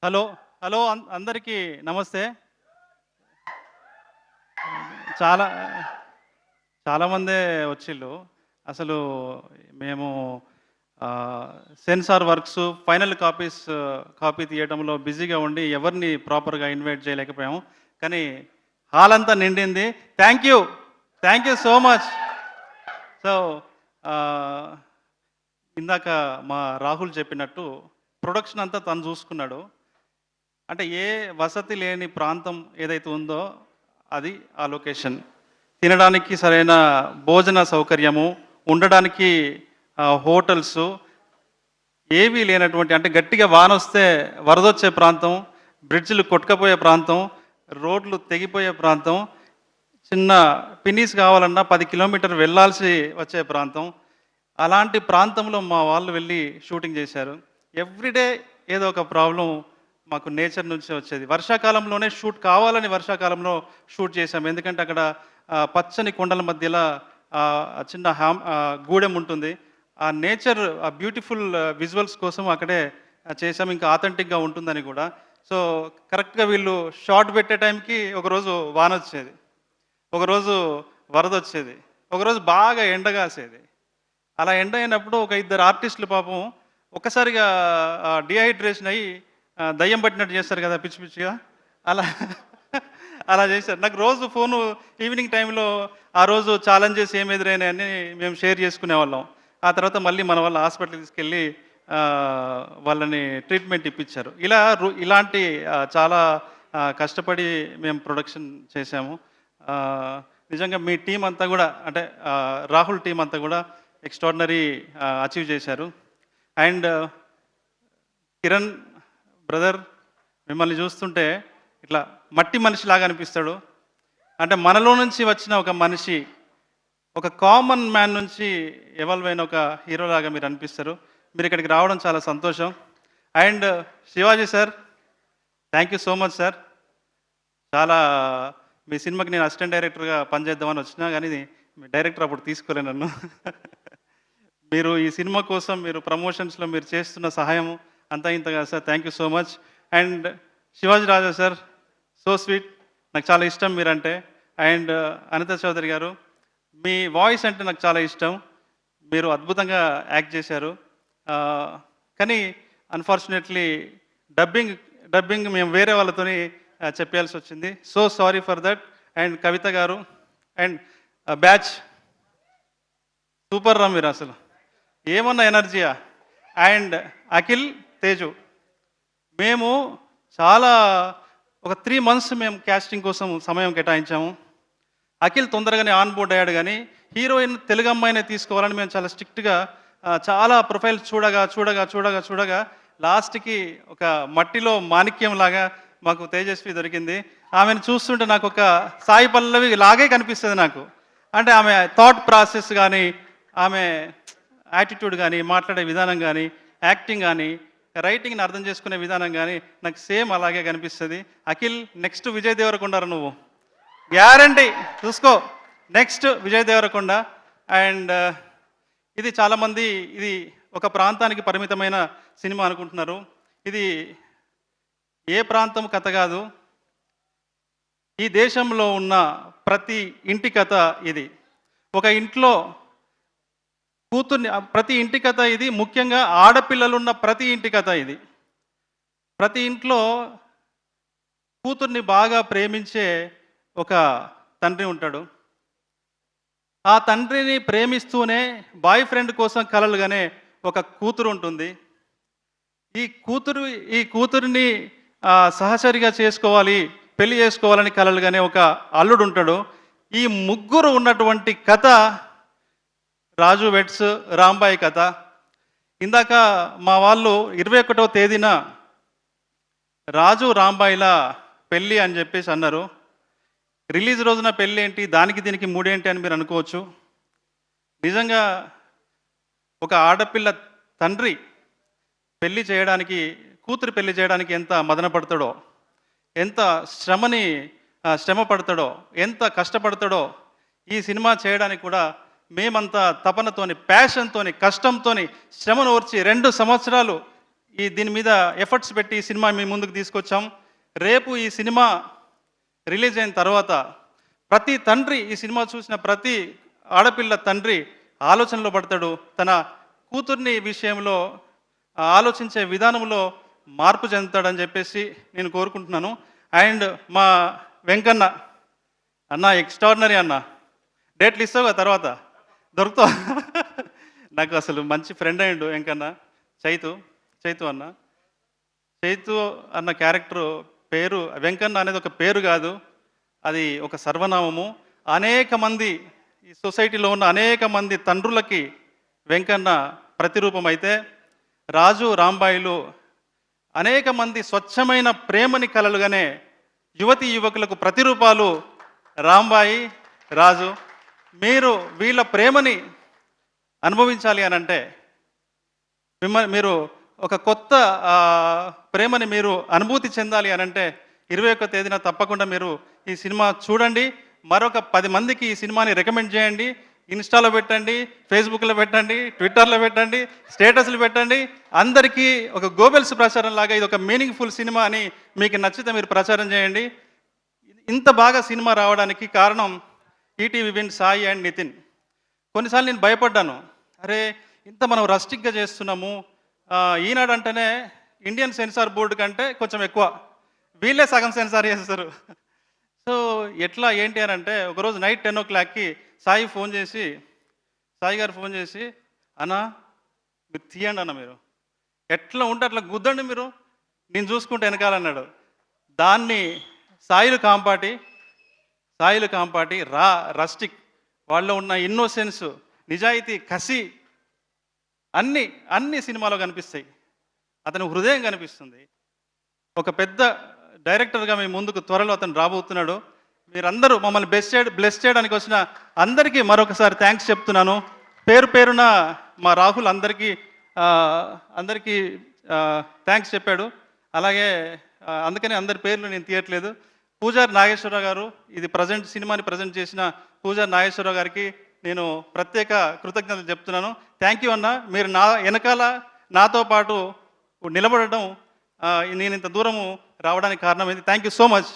Hello hello అందరికీ నమస్తే. చాలా చాలామందే వచ్చిళ్ళు. అసలు మేము సెన్సార్ వర్క్స్, ఫైనల్ కాపీ తీయడంలో బిజీగా ఉండి ఎవరిని ప్రాపర్‌గా ఇన్వైట్ చేయలేకపోయాము. కానీ హాల్ అంతా నిండింది. Thank you. Thank you so much. So, ఆహ్, ఇందాక మా రాహుల్ చెప్పినట్టు ప్రొడక్షన్ అంతా తను చూసుకున్నాడు. అంటే ఏ వసతి లేని ప్రాంతం ఏదైతే ఉందో అది ఆ లొకేషన్. తినడానికి సరైన భోజన సౌకర్యము, ఉండడానికి హోటల్సు ఏవీ లేనటువంటి, అంటే గట్టిగా వానొస్తే వరదొచ్చే ప్రాంతం, బ్రిడ్జిలు కొట్టుకపోయే ప్రాంతం, రోడ్లు తెగిపోయే ప్రాంతం, చిన్న పిన్నీస్ కావాలన్నా 10 కిలోమీటర్లు వెళ్ళాల్సి వచ్చే ప్రాంతం. అలాంటి ప్రాంతంలో మా వాళ్ళు వెళ్ళి షూటింగ్ చేశారు. ఎవ్రీడే ఏదో ఒక ప్రాబ్లం మాకు నేచర్ నుంచి వచ్చేది. వర్షాకాలంలోనే షూట్ కావాలని వర్షాకాలంలో షూట్ చేశాము. ఎందుకంటే అక్కడ పచ్చని కొండల మధ్యలో చిన్న గూడెం ఉంటుంది. ఆ నేచర్, ఆ బ్యూటిఫుల్ విజువల్స్ కోసం అక్కడే చేసాము. ఇంకా ఆథెంటిక్‌గా ఉంటుందని కూడా. సో, కరెక్ట్‌గా వీళ్ళు షాట్ పెట్టే టైంకి ఒకరోజు వానొచ్చేది. ఒకరోజు వరదొచ్చేది. ఒకరోజు బాగా ఎండగాసేది. అలా ఎండ్ అయినప్పుడు ఒక ఇద్దరు ఆర్టిస్టులు పాపం ఒక్కసారిగా డీహైడ్రేషన్ అయ్యి దయ్యం పట్టినట్టు చేస్తారు కదా పిచ్చి పిచ్చిగా, అలా అలా చేశారు. నాకు రోజు ఫోను ఈవినింగ్ టైంలో ఆ రోజు ఛాలెంజెస్ ఏమి ఎదురైనాయని మేము షేర్ చేసుకునేవాళ్ళం. ఆ తర్వాత మళ్ళీ మన వాళ్ళు హాస్పిటల్‌కి తీసుకెళ్ళి వాళ్ళని ట్రీట్మెంట్ ఇప్పించారు. ఇలాంటి చాలా కష్టపడి మేము ప్రొడక్షన్ చేశాము. నిజంగా మీ టీం అంతా కూడా, అంటే రాహుల్ టీం అంతా కూడా ఎక్స్ట్రాడినరీ అచీవ్ చేశారు. అండ్ కిరణ్ బ్రదర్, మిమ్మల్ని చూస్తుంటే ఇట్లా మట్టి మనిషిలాగా అనిపిస్తాడు. అంటే మనలో నుంచి వచ్చిన ఒక మనిషి, ఒక కామన్ మ్యాన్ నుంచి ఎవాల్వ్ అయిన ఒక హీరోలాగా మీరు అనిపిస్తారు. మీరు ఇక్కడికి రావడం చాలా సంతోషం. And Shivaji sir, thank you so much sir. చాలా మీ సినిమాకి నేను అసిస్టెంట్ డైరెక్టర్గా పనిచేద్దామని వచ్చినా కానీ మీ డైరెక్టర్ అప్పుడు తీసుకోలే నన్ను. మీరు ఈ సినిమా కోసం మీరు ప్రమోషన్స్లో మీరు చేస్తున్న సహాయం అంతా ఇంతగా sir, thank you so much. And Shivaji Raja sir, so sweet, నాకు చాలా ఇష్టం మీరంటే. అండ్ అనిత చౌదరి గారు, మీ వాయిస్ అంటే నాకు చాలా ఇష్టం. మీరు అద్భుతంగా యాక్ట్ చేశారు. కానీ అన్ఫార్చునేట్లీ డబ్బింగ్ మేము వేరే వాళ్ళతోని చెప్పాల్సి వచ్చింది. So sorry for that. And Kavitha garu and batch, super రా మీరు, అసలు ఏమన్నా ఎనర్జీయా. అండ్ అఖిల్, తేజు, మేము చాలా ఒక 3 months మేము క్యాస్టింగ్ కోసం సమయం కేటాయించాము. అఖిల్ తొందరగానే ఆన్ బోర్డ్ అయ్యాడు. కానీ హీరోయిన్ తెలుగు అమ్మాయినే తీసుకోవాలని మేము చాలా స్ట్రిక్ట్గా చాలా ప్రొఫైల్స్ చూడగా లాస్ట్కి ఒక మట్టిలో మాణిక్యం లాగా మాకు తేజస్వి దొరికింది. ఆమెను చూస్తుంటే నాకు ఒక సాయి పల్లవి లాగే కనిపిస్తుంది నాకు. అంటే ఆమె థాట్ ప్రాసెస్ కానీ, ఆమె యాటిట్యూడ్ కానీ, మాట్లాడే విధానం కానీ, యాక్టింగ్ కానీ, రైటింగ్ని అర్థం చేసుకునే విధానం కానీ నాకు సేమ్ అలాగే కనిపిస్తుంది. అఖిల్, నెక్స్ట్ విజయ్ దేవరకొండారు నువ్వు, గ్యారంటీ చూసుకో, నెక్స్ట్ విజయ్ దేవరకొండ. అండ్ ఇది చాలామంది ఇది ఒక ప్రాంతానికి పరిమితమైన సినిమా అనుకుంటున్నారు. ఇది ఏ ప్రాంతం కథ కాదు, ఈ దేశంలో ఉన్న ప్రతి ఇంటి కథ ఇది. ఒక ఇంట్లో కూతుర్ని, ప్రతి ఇంటి కథ ఇది. ముఖ్యంగా ఆడపిల్లలు ఉన్న ప్రతి ఇంటి కథ ఇది. ప్రతి ఇంట్లో కూతుర్ని బాగా ప్రేమించే ఒక తండ్రి ఉంటాడు. ఆ తండ్రిని ప్రేమిస్తూనే బాయ్ ఫ్రెండ్ కోసం కలలుగానే ఒక కూతురు ఉంటుంది. ఈ కూతురిని సహచరిగా చేసుకోవాలి, పెళ్లి చేసుకోవాలని కలలుగానే ఒక అల్లుడు ఉంటాడు. ఈ ముగ్గురు ఉన్నటువంటి కథ రాజు వెడ్స్ రాంబాయి కథ. ఇందాక మా వాళ్ళు 21వ తేదీన రాజు రాంబాయిల పెళ్ళి అని చెప్పేసి అన్నారు. రిలీజ్ రోజున పెళ్ళి ఏంటి, దానికి దీనికి మూడేంటి అని మీరు అనుకోవచ్చు. నిజంగా ఒక ఆడపిల్ల తండ్రి కూతురు పెళ్లి చేయడానికి ఎంత మదన పడతాడో, ఎంత శ్రమ పడతాడో, ఎంత కష్టపడతాడో ఈ సినిమా చేయడానికి కూడా మేమంతా తపనతోని, ప్యాషన్తోని, కష్టంతోని, శ్రమను ఓర్చి 2 సంవత్సరాలు దీని మీద ఎఫర్ట్స్ పెట్టి ఈ సినిమా మీ ముందుకు తీసుకొచ్చాం. రేపు ఈ సినిమా రిలీజ్ అయిన తర్వాత ప్రతి తండ్రి ఈ సినిమా చూసిన ప్రతి ఆడపిల్ల తండ్రి ఆలోచనలో పడతాడు. తన కూతుర్ని విషయంలో ఆలోచించే విధానంలో మార్పు చెందుతాడని చెప్పేసి నేను కోరుకుంటున్నాను. అండ్ మా వెంకన్న అన్న ఎక్స్ట్రాడినరీ అన్న, డేట్లు ఇస్తావు కదా తర్వాత దొరుకుతావు. నాకు అసలు మంచి ఫ్రెండ్ అయ్యిండు వెంకన్న. చైతు అన్న. చైతు అన్న క్యారెక్టర్ పేరు వెంకన్న అనేది ఒక పేరు కాదు, అది ఒక సర్వనామము. అనేక మంది ఈ సొసైటీలో ఉన్న అనేక మంది తండ్రులకి వెంకన్న ప్రతిరూపం అయితే, రాజు రాంబాయిలు అనేక మంది స్వచ్ఛమైన ప్రేమని కలలుగానే యువతి యువకులకు ప్రతిరూపాలు రాంబాయి, రాజు. మీరు వీళ్ళ ప్రేమని అనుభవించాలి అని అంటే మీరు ఒక కొత్త ప్రేమని మీరు అనుభూతి చెందాలి అని అంటే 21వ తేదీన తప్పకుండా మీరు ఈ సినిమా చూడండి. మరొక 10 మందికి ఈ సినిమాని రికమెండ్ చేయండి. ఇన్స్టాలో పెట్టండి, ఫేస్బుక్లో పెట్టండి, ట్విట్టర్లో పెట్టండి, స్టేటస్లు పెట్టండి. అందరికీ ఒక గోబెల్స్ ప్రచారం లాగా ఇది ఒక మీనింగ్ఫుల్ సినిమా అని మీకు నచ్చితే మీరు ప్రచారం చేయండి. ఇంత బాగా సినిమా రావడానికి కారణం ETV win, Sai and Nithin. కొన్నిసార్లు నేను భయపడ్డాను, అరే ఇంత మనం రస్టిక్గా చేస్తున్నాము, ఈనాడు అంటేనే ఇండియన్ సెన్సార్ బోర్డు కంటే కొంచెం ఎక్కువ, వీళ్ళే సగం సెన్సార్ చేస్తారు. సో ఎట్లా ఏంటి అని అంటే ఒకరోజు నైట్ 10 o'clockకి సాయి గారు ఫోన్ చేసి అన్న మీరు తీయండి అన్న, మీరు ఎట్లా ఉంటే అట్లా గుద్దండి, మీరు నేను చూసుకుంటే వెనకాలన్నాడు. దాన్ని సాయిలు కాంపాటి రస్టిక్ వాళ్ళలో ఉన్న ఇన్నోసెన్స్, నిజాయితీ, కసి అన్ని సినిమాలో కనిపిస్తాయి. అతని హృదయం కనిపిస్తుంది. ఒక పెద్ద డైరెక్టర్గా మీ ముందుకు త్వరలో అతను రాబోతున్నాడు. మీరందరూ మమ్మల్ని బ్లెస్ చేయడానికి వచ్చిన అందరికీ మరొకసారి థ్యాంక్స్ చెప్తున్నాను. పేరున మా రాహుల్ అందరికీ థ్యాంక్స్ చెప్పాడు. అలాగే అందుకని అందరి పేర్లు నేను తీయట్లేదు. పూజారి నాగేశ్వరరావు గారు, ఇది సినిమాని ప్రజెంట్ చేసిన పూజారి నాగేశ్వరరావు గారికి నేను ప్రత్యేక కృతజ్ఞతలు చెప్తున్నాను. థ్యాంక్ యూ అన్న, మీరు నా వెనకాల నాతో పాటు నిలబడడం, నేను ఇంత దూరము రావడానికి కారణమైంది. Thank you so much.